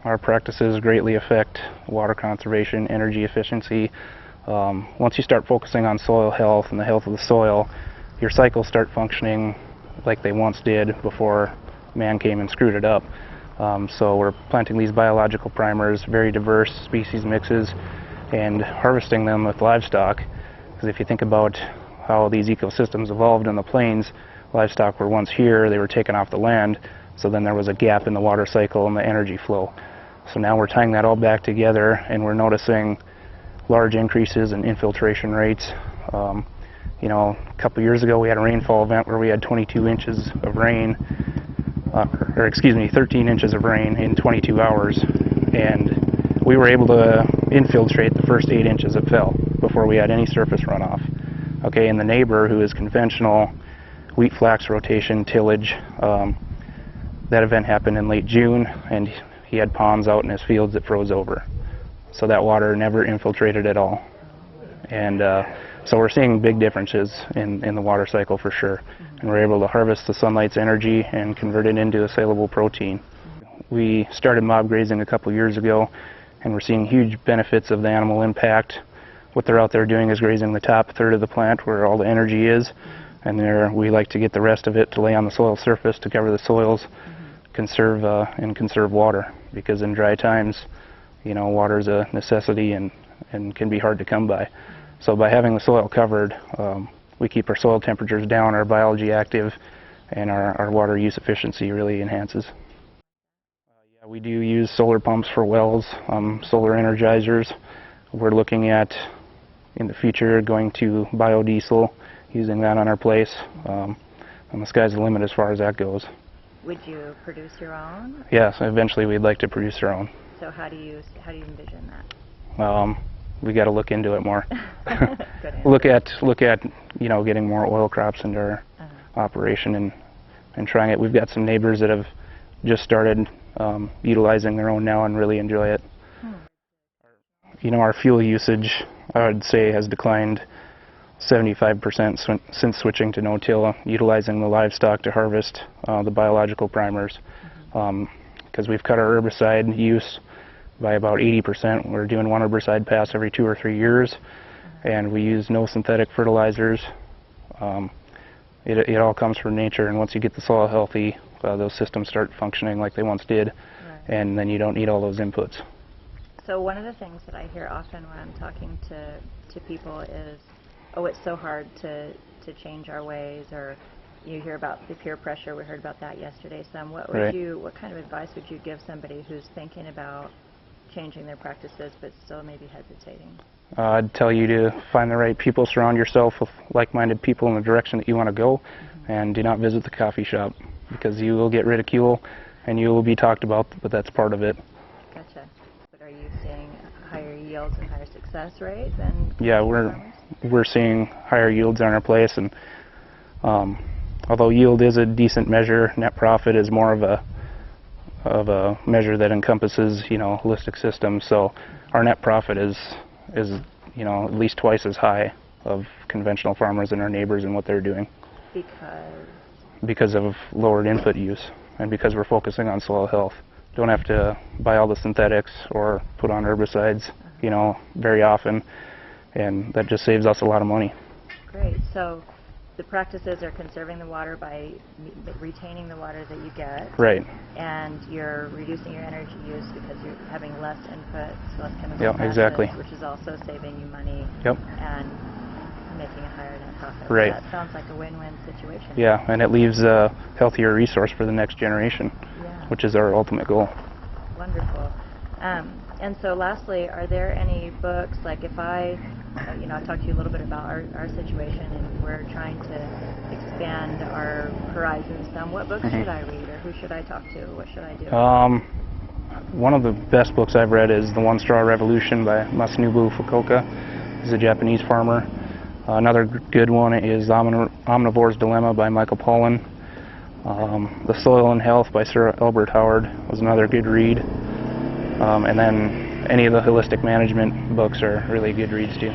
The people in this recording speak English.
Our practices greatly affect water conservation, energy efficiency. Once you start focusing on soil health and the health of the soil, your cycles start functioning like they once did before man came and screwed it up. So we're planting these biological primers, very diverse species mixes, and harvesting them with livestock. Because if you think about how these ecosystems evolved in the plains, livestock were once here, they were taken off the land, so then there was a gap in the water cycle and the energy flow. So now we're tying that all back together, and we're noticing large increases in infiltration rates. You know, a couple years ago we had a rainfall event where we had 22 inches of rain, or excuse me, 13 inches of rain in 22 hours, and we were able to infiltrate the first 8 inches that fell before we had any surface runoff. Okay, and the neighbor, who is conventional wheat flax rotation tillage, that event happened in late June, and he had ponds out in his fields that froze over. So that water never infiltrated at all. And so we're seeing big differences in the water cycle for sure. And we're able to harvest the sunlight's energy and convert it into a saleable protein. We started mob grazing a couple years ago, and we're seeing huge benefits of the animal impact. What they're out there doing is grazing the top third of the plant where all the energy is, and we like to get the rest of it to lay on the soil surface to cover the soils, conserve water, because in dry times, you know, water is a necessity and can be hard to come by. So by having the soil covered, we keep our soil temperatures down, our biology active, and our water use efficiency really enhances. Yeah, we do use solar pumps for wells, solar energizers. We're looking at, in the future, going to biodiesel, using that on our place, and the sky's the limit as far as that goes. Would you produce your own? Yes, eventually we'd like to produce our own. So how do you envision that? We got to look into it more. Good look at you know, getting more oil crops into our operation and trying it. We've got some neighbors that have just started utilizing their own now and really enjoy it. You know, our fuel usage, I would say, has declined 75% since switching to no-till, utilizing the livestock to harvest the biological primers. Because we've cut our herbicide use by about 80%. We're doing one herbicide pass every 2 or 3 years, and we use no synthetic fertilizers. It all comes from nature, and once you get the soil healthy, those systems start functioning like they once did, and then you don't need all those inputs. So one of the things that I hear often when I'm talking to people is, oh, it's so hard to change our ways, or you hear about the peer pressure. We heard about that yesterday some. What kind of advice would you give somebody who's thinking about changing their practices but still maybe hesitating? I'd tell you to find the right people, surround yourself with like-minded people in the direction that you want to go, and do not visit the coffee shop, because you will get ridicule and you will be talked about, but that's part of it. Gotcha. But are you seeing higher yields and higher success rate than Yeah, we're seeing higher yields on our place, and although yield is a decent measure, net profit is more of a measure that encompasses, you know, holistic systems. So our net profit is you know, at least twice as high of conventional farmers and our neighbors and what they're doing. Because of lowered input use, and because we're focusing on soil health. Don't have to buy all the synthetics or put on herbicides, you know, very often, and that just saves us a lot of money. Great. So the practices are conserving the water by retaining the water that you get. Right. And you're reducing your energy use because you're having less input, less chemical Yep, exactly. which is also saving you money. Yep. And making a higher net profit. Right. So that sounds like a win-win situation. Yeah, and it leaves a healthier resource for the next generation, which is our ultimate goal. Wonderful. And so lastly, are there any books, like if I talked to you a little bit about our situation and we're trying to expand our horizons some, what books should I read, or who should I talk to? What should I do? One of the best books I've read is The One Straw Revolution by Masanobu Fukuoka. He's a Japanese farmer. Another good one is Omnivore's Dilemma by Michael Pollan. The Soil and Health by Sir Albert Howard was another good read. And then any of the holistic management books are really good reads too.